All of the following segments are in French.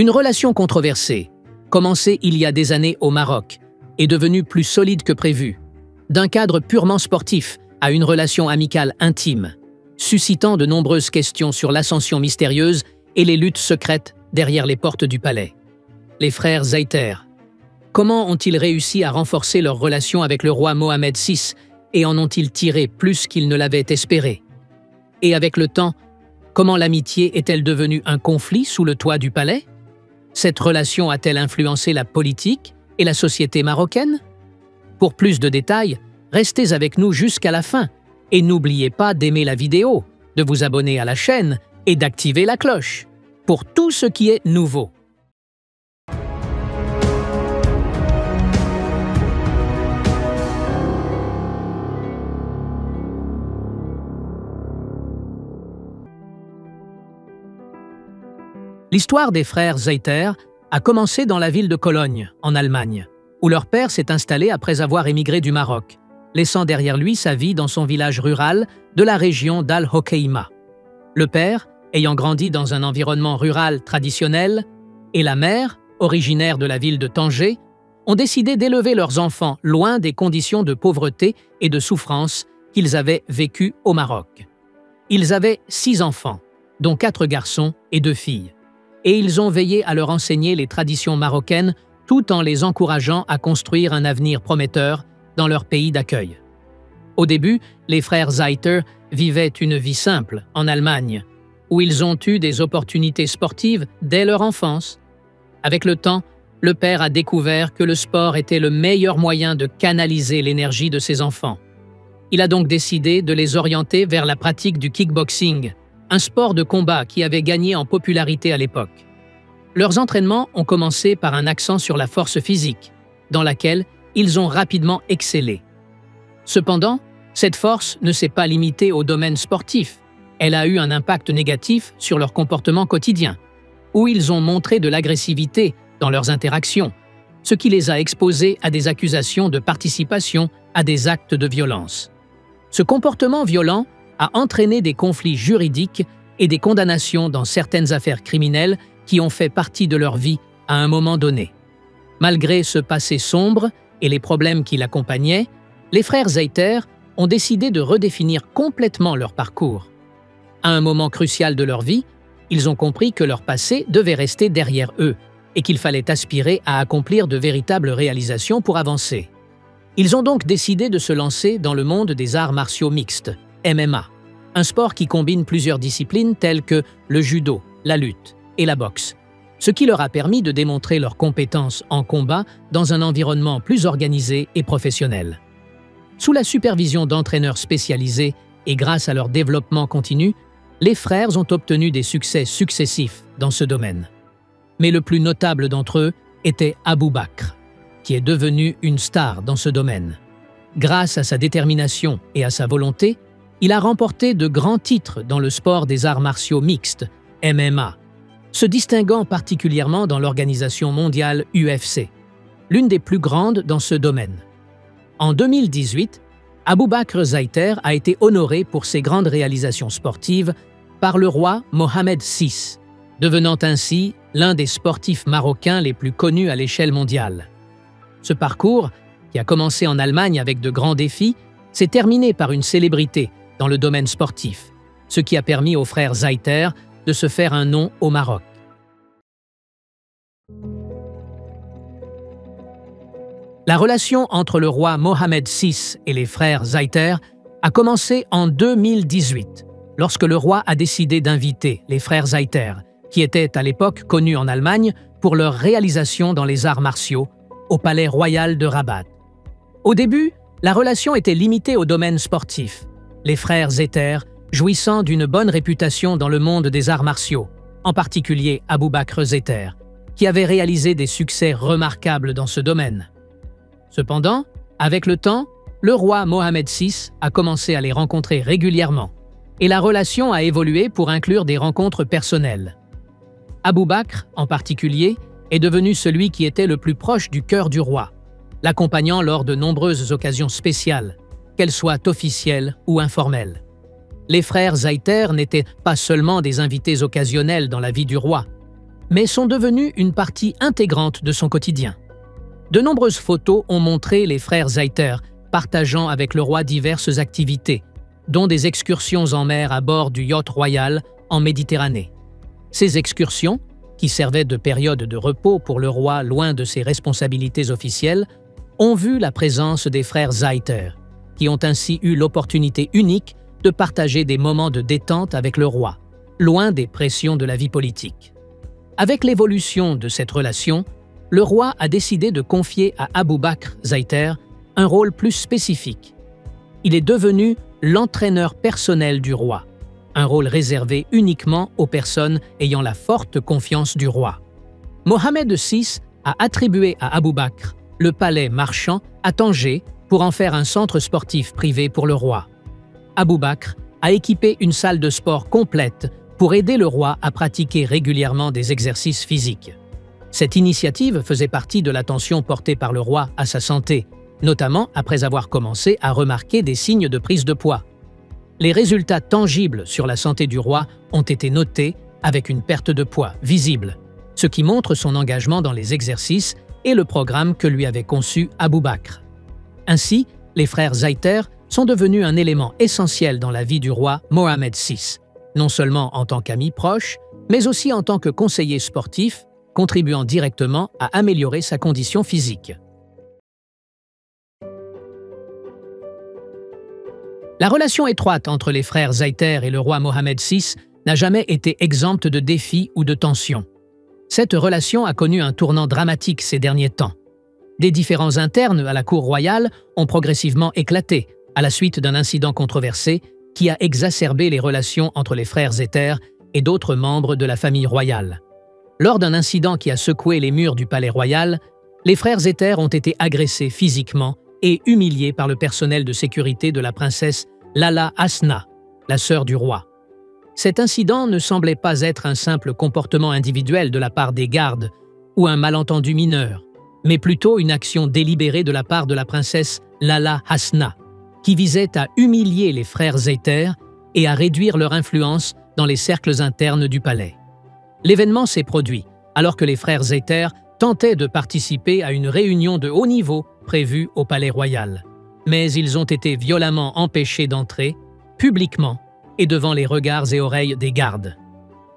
Une relation controversée, commencée il y a des années au Maroc, est devenue plus solide que prévu. D'un cadre purement sportif à une relation amicale intime, suscitant de nombreuses questions sur l'ascension mystérieuse et les luttes secrètes derrière les portes du palais. Les frères Zayter. Comment ont-ils réussi à renforcer leur relation avec le roi Mohamed VI et en ont-ils tiré plus qu'ils ne l'avaient espéré? Et avec le temps, comment l'amitié est-elle devenue un conflit sous le toit du palais? Cette relation a-t-elle influencé la politique et la société marocaine? Pour plus de détails, restez avec nous jusqu'à la fin et n'oubliez pas d'aimer la vidéo, de vous abonner à la chaîne et d'activer la cloche pour tout ce qui est nouveau. L'histoire des frères Zayter a commencé dans la ville de Cologne, en Allemagne, où leur père s'est installé après avoir émigré du Maroc, laissant derrière lui sa vie dans son village rural de la région d'Al-Hokeima. Le père, ayant grandi dans un environnement rural traditionnel, et la mère, originaire de la ville de Tanger, ont décidé d'élever leurs enfants loin des conditions de pauvreté et de souffrance qu'ils avaient vécues au Maroc. Ils avaient 6 enfants, dont 4 garçons et 2 filles. Et ils ont veillé à leur enseigner les traditions marocaines tout en les encourageant à construire un avenir prometteur dans leur pays d'accueil. Au début, les frères Zayter vivaient une vie simple en Allemagne, où ils ont eu des opportunités sportives dès leur enfance. Avec le temps, le père a découvert que le sport était le meilleur moyen de canaliser l'énergie de ses enfants. Il a donc décidé de les orienter vers la pratique du kickboxing, un sport de combat qui avait gagné en popularité à l'époque. Leurs entraînements ont commencé par un accent sur la force physique, dans laquelle ils ont rapidement excellé. Cependant, cette force ne s'est pas limitée au domaine sportif. Elle a eu un impact négatif sur leur comportement quotidien, où ils ont montré de l'agressivité dans leurs interactions, ce qui les a exposés à des accusations de participation à des actes de violence. Ce comportement violent a entraîné des conflits juridiques et des condamnations dans certaines affaires criminelles qui ont fait partie de leur vie à un moment donné. Malgré ce passé sombre et les problèmes qui l'accompagnaient, les frères Zayter ont décidé de redéfinir complètement leur parcours. À un moment crucial de leur vie, ils ont compris que leur passé devait rester derrière eux et qu'il fallait aspirer à accomplir de véritables réalisations pour avancer. Ils ont donc décidé de se lancer dans le monde des arts martiaux mixtes, MMA, un sport qui combine plusieurs disciplines telles que le judo, la lutte et la boxe, ce qui leur a permis de démontrer leurs compétences en combat dans un environnement plus organisé et professionnel. Sous la supervision d'entraîneurs spécialisés et grâce à leur développement continu, les frères ont obtenu des succès successifs dans ce domaine. Mais le plus notable d'entre eux était Abou Bakr, qui est devenu une star dans ce domaine. Grâce à sa détermination et à sa volonté, il a remporté de grands titres dans le sport des arts martiaux mixtes, MMA, se distinguant particulièrement dans l'organisation mondiale UFC, l'une des plus grandes dans ce domaine. En 2018, Abou Bakr Zayter a été honoré pour ses grandes réalisations sportives par le roi Mohamed VI, devenant ainsi l'un des sportifs marocains les plus connus à l'échelle mondiale. Ce parcours, qui a commencé en Allemagne avec de grands défis, s'est terminé par une célébrité dans le domaine sportif, ce qui a permis aux frères Zayter de se faire un nom au Maroc. La relation entre le roi Mohamed VI et les frères Zayter a commencé en 2018, lorsque le roi a décidé d'inviter les frères Zayter, qui étaient à l'époque connus en Allemagne pour leur réalisation dans les arts martiaux, au palais royal de Rabat. Au début, la relation était limitée au domaine sportif, les frères Zayter jouissant d'une bonne réputation dans le monde des arts martiaux, en particulier Abou Bakr Zayter, qui avait réalisé des succès remarquables dans ce domaine. Cependant, avec le temps, le roi Mohamed VI a commencé à les rencontrer régulièrement, et la relation a évolué pour inclure des rencontres personnelles. Abou Bakr, en particulier, est devenu celui qui était le plus proche du cœur du roi, l'accompagnant lors de nombreuses occasions spéciales, qu'elles soient officielles ou informelles. Les frères Zayter n'étaient pas seulement des invités occasionnels dans la vie du roi. mais sont devenues une partie intégrante de son quotidien. De nombreuses photos ont montré les frères Zayter partageant avec le roi diverses activités, dont des excursions en mer à bord du yacht royal en Méditerranée. Ces excursions, qui servaient de période de repos pour le roi loin de ses responsabilités officielles, ont vu la présence des frères Zayter, qui ont ainsi eu l'opportunité unique de partager des moments de détente avec le roi, loin des pressions de la vie politique. Avec l'évolution de cette relation, le roi a décidé de confier à Abou Bakr Zayter un rôle plus spécifique. Il est devenu l'entraîneur personnel du roi, un rôle réservé uniquement aux personnes ayant la forte confiance du roi. Mohamed VI a attribué à Abou Bakr le palais marchand à Tanger pour en faire un centre sportif privé pour le roi. Abou Bakr a équipé une salle de sport complète pour aider le roi à pratiquer régulièrement des exercices physiques. Cette initiative faisait partie de l'attention portée par le roi à sa santé, notamment après avoir commencé à remarquer des signes de prise de poids. Les résultats tangibles sur la santé du roi ont été notés avec une perte de poids visible, ce qui montre son engagement dans les exercices et le programme que lui avait conçu Abou Bakr. Ainsi, les frères Zayter sont devenus un élément essentiel dans la vie du roi Mohamed VI, non seulement en tant qu'ami proche, mais aussi en tant que conseiller sportif, contribuant directement à améliorer sa condition physique. La relation étroite entre les frères Zayter et le roi Mohamed VI n'a jamais été exempte de défis ou de tensions. Cette relation a connu un tournant dramatique ces derniers temps. Des différends internes à la cour royale ont progressivement éclaté à la suite d'un incident controversé qui a exacerbé les relations entre les frères Zayter et d'autres membres de la famille royale. Lors d'un incident qui a secoué les murs du palais royal, les frères Zayter ont été agressés physiquement et humiliés par le personnel de sécurité de la princesse Lala Hasna, la sœur du roi. Cet incident ne semblait pas être un simple comportement individuel de la part des gardes ou un malentendu mineur, mais plutôt une action délibérée de la part de la princesse Lala Hasna, qui visait à humilier les frères Zayter et à réduire leur influence dans les cercles internes du palais. L'événement s'est produit alors que les frères Zayter tentaient de participer à une réunion de haut niveau prévue au palais royal. Mais ils ont été violemment empêchés d'entrer, publiquement et devant les regards et oreilles des gardes.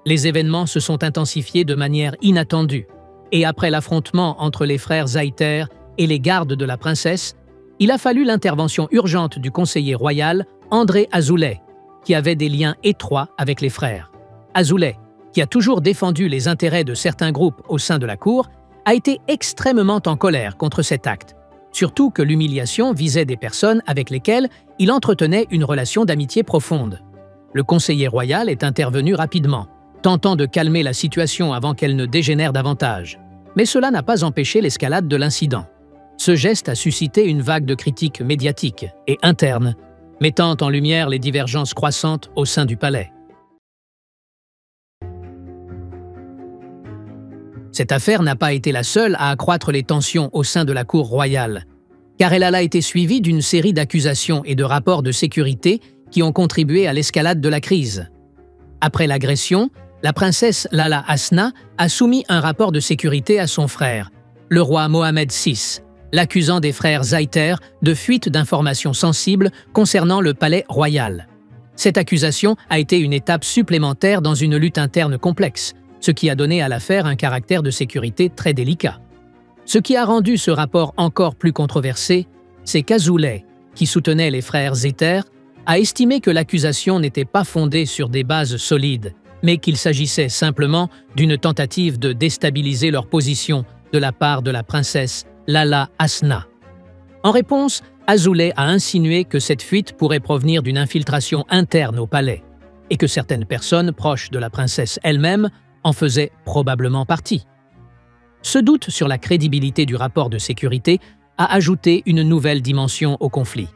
Les événements se sont intensifiés de manière inattendue, et après l'affrontement entre les frères Zayter et les gardes de la princesse, il a fallu l'intervention urgente du conseiller royal André Azoulay, qui avait des liens étroits avec les frères. Azoulay, qui a toujours défendu les intérêts de certains groupes au sein de la cour, a été extrêmement en colère contre cet acte, surtout que l'humiliation visait des personnes avec lesquelles il entretenait une relation d'amitié profonde. Le conseiller royal est intervenu rapidement, tentant de calmer la situation avant qu'elle ne dégénère davantage. Mais cela n'a pas empêché l'escalade de l'incident. Ce geste a suscité une vague de critiques médiatiques et internes, mettant en lumière les divergences croissantes au sein du palais. Cette affaire n'a pas été la seule à accroître les tensions au sein de la cour royale, car elle a été suivie d'une série d'accusations et de rapports de sécurité qui ont contribué à l'escalade de la crise. Après l'agression, la princesse Lala Hasna a soumis un rapport de sécurité à son frère, le roi Mohamed VI, l'accusant des frères Zayter de fuite d'informations sensibles concernant le palais royal. Cette accusation a été une étape supplémentaire dans une lutte interne complexe, ce qui a donné à l'affaire un caractère de sécurité très délicat. Ce qui a rendu ce rapport encore plus controversé, c'est qu'Azoulay, qui soutenait les frères Zayter, a estimé que l'accusation n'était pas fondée sur des bases solides, mais qu'il s'agissait simplement d'une tentative de déstabiliser leur position de la part de la princesse Lala Hasna. En réponse, Azoulay a insinué que cette fuite pourrait provenir d'une infiltration interne au palais et que certaines personnes proches de la princesse elle-même en faisaient probablement partie. Ce doute sur la crédibilité du rapport de sécurité a ajouté une nouvelle dimension au conflit,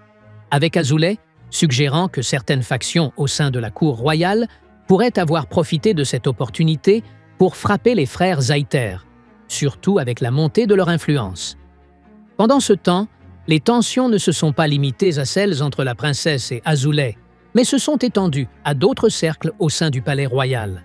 avec Azoulay suggérant que certaines factions au sein de la cour royale pourraient avoir profité de cette opportunité pour frapper les frères Zayter, surtout avec la montée de leur influence. Pendant ce temps, les tensions ne se sont pas limitées à celles entre la princesse et Azoulay, mais se sont étendues à d'autres cercles au sein du palais royal.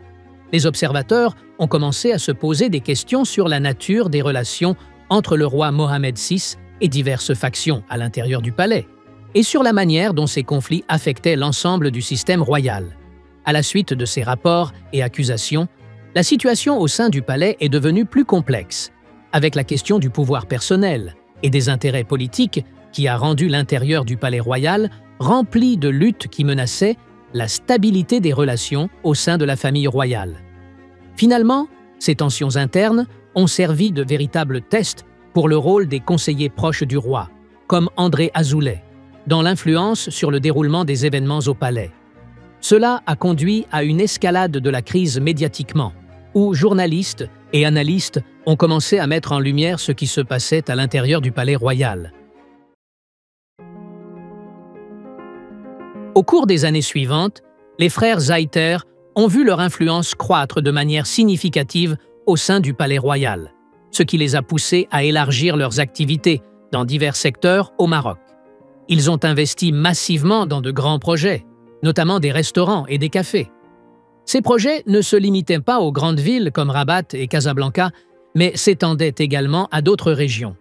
Les observateurs ont commencé à se poser des questions sur la nature des relations entre le roi Mohammed VI et diverses factions à l'intérieur du palais, et sur la manière dont ces conflits affectaient l'ensemble du système royal. À la suite de ces rapports et accusations, la situation au sein du palais est devenue plus complexe, avec la question du pouvoir personnel et des intérêts politiques qui a rendu l'intérieur du palais royal rempli de luttes qui menaçaient la stabilité des relations au sein de la famille royale. Finalement, ces tensions internes ont servi de véritables tests pour le rôle des conseillers proches du roi, comme André Azoulay, dans l'influence sur le déroulement des événements au palais. Cela a conduit à une escalade de la crise médiatiquement, où journalistes et analystes ont commencé à mettre en lumière ce qui se passait à l'intérieur du palais royal. Au cours des années suivantes, les frères Zaïter ont vu leur influence croître de manière significative au sein du palais royal, ce qui les a poussés à élargir leurs activités dans divers secteurs au Maroc. Ils ont investi massivement dans de grands projets, notamment des restaurants et des cafés. Ces projets ne se limitaient pas aux grandes villes comme Rabat et Casablanca, mais s'étendaient également à d'autres régions.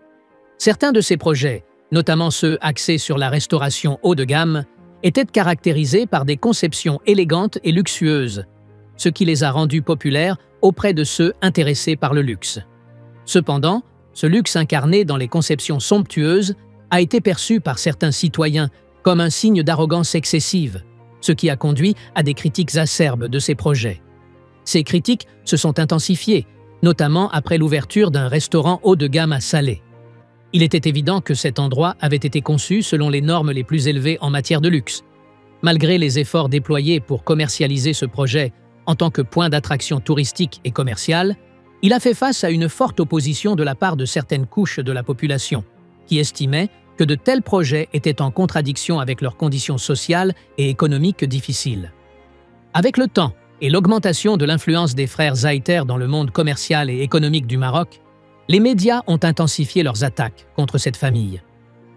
Certains de ces projets, notamment ceux axés sur la restauration haut de gamme, étaient caractérisés par des conceptions élégantes et luxueuses, ce qui les a rendus populaires auprès de ceux intéressés par le luxe. Cependant, ce luxe incarné dans les conceptions somptueuses a été perçu par certains citoyens comme un signe d'arrogance excessive, ce qui a conduit à des critiques acerbes de ces projets. Ces critiques se sont intensifiées, notamment après l'ouverture d'un restaurant haut de gamme à Salé. Il était évident que cet endroit avait été conçu selon les normes les plus élevées en matière de luxe. Malgré les efforts déployés pour commercialiser ce projet en tant que point d'attraction touristique et commerciale, il a fait face à une forte opposition de la part de certaines couches de la population, qui estimaient que de tels projets étaient en contradiction avec leurs conditions sociales et économiques difficiles. Avec le temps et l'augmentation de l'influence des frères Zaïter dans le monde commercial et économique du Maroc, les médias ont intensifié leurs attaques contre cette famille.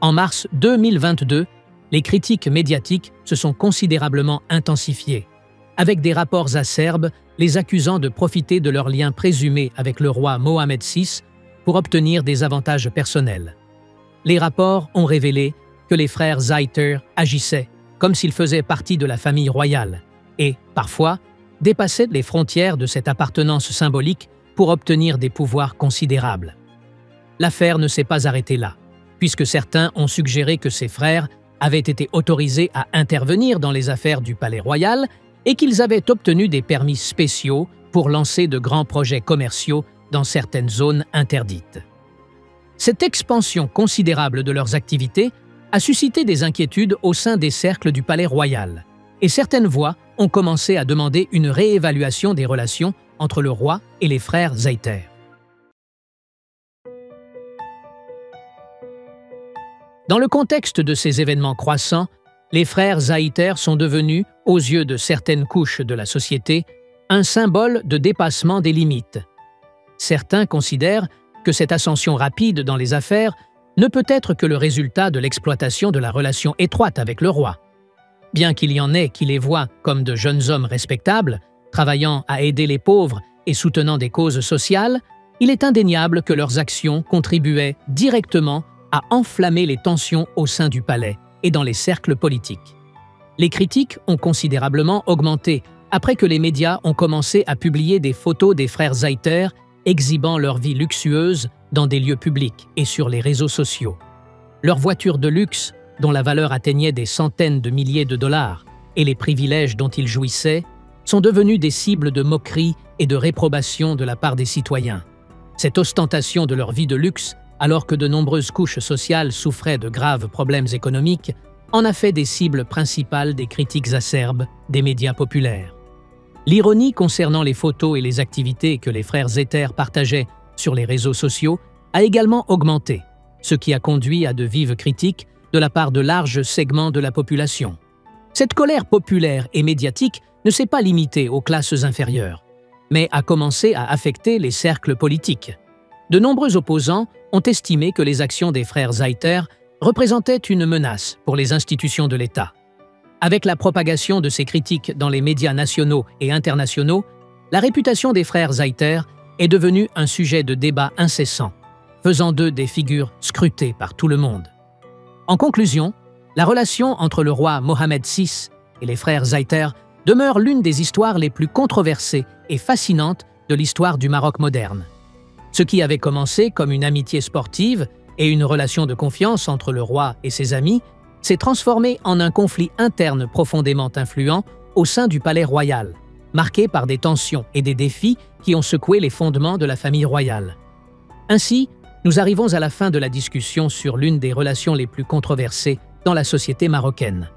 En mars 2022, les critiques médiatiques se sont considérablement intensifiées, avec des rapports acerbes les accusant de profiter de leurs liens présumés avec le roi Mohammed VI pour obtenir des avantages personnels. Les rapports ont révélé que les frères Zaïter agissaient comme s'ils faisaient partie de la famille royale et, parfois, dépassaient les frontières de cette appartenance symbolique pour obtenir des pouvoirs considérables. L'affaire ne s'est pas arrêtée là, puisque certains ont suggéré que ces frères avaient été autorisés à intervenir dans les affaires du palais royal et qu'ils avaient obtenu des permis spéciaux pour lancer de grands projets commerciaux dans certaines zones interdites. Cette expansion considérable de leurs activités a suscité des inquiétudes au sein des cercles du palais royal, et certaines voix ont commencé à demander une réévaluation des relations entre le roi et les frères Zaïter. Dans le contexte de ces événements croissants, les frères Zaïter sont devenus, aux yeux de certaines couches de la société, un symbole de dépassement des limites. Certains considèrent que cette ascension rapide dans les affaires ne peut être que le résultat de l'exploitation de la relation étroite avec le roi. Bien qu'il y en ait qui les voient comme de jeunes hommes respectables, travaillant à aider les pauvres et soutenant des causes sociales, il est indéniable que leurs actions contribuaient directement à enflammer les tensions au sein du palais et dans les cercles politiques. Les critiques ont considérablement augmenté après que les médias ont commencé à publier des photos des frères Zaïter exhibant leur vie luxueuse dans des lieux publics et sur les réseaux sociaux. Leurs voitures de luxe, dont la valeur atteignait des centaines de milliers de dollars, et les privilèges dont ils jouissaient, sont devenus des cibles de moqueries et de réprobation de la part des citoyens. Cette ostentation de leur vie de luxe, alors que de nombreuses couches sociales souffraient de graves problèmes économiques, en a fait des cibles principales des critiques acerbes des médias populaires. L'ironie concernant les photos et les activités que les frères Zaïter partageaient sur les réseaux sociaux a également augmenté, ce qui a conduit à de vives critiques de la part de larges segments de la population. Cette colère populaire et médiatique ne s'est pas limitée aux classes inférieures, mais a commencé à affecter les cercles politiques. De nombreux opposants ont estimé que les actions des frères Zaïter représentaient une menace pour les institutions de l'État. Avec la propagation de ces critiques dans les médias nationaux et internationaux, la réputation des frères Zayter est devenue un sujet de débat incessant, faisant d'eux des figures scrutées par tout le monde. En conclusion, la relation entre le roi Mohammed VI et les frères Zayter demeure l'une des histoires les plus controversées et fascinantes de l'histoire du Maroc moderne. Ce qui avait commencé comme une amitié sportive et une relation de confiance entre le roi et ses amis s'est transformé en un conflit interne profondément influent au sein du palais royal, marqué par des tensions et des défis qui ont secoué les fondements de la famille royale. Ainsi, nous arrivons à la fin de la discussion sur l'une des relations les plus controversées dans la société marocaine.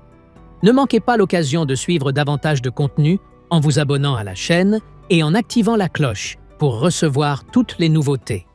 Ne manquez pas l'occasion de suivre davantage de contenu en vous abonnant à la chaîne et en activant la cloche pour recevoir toutes les nouveautés.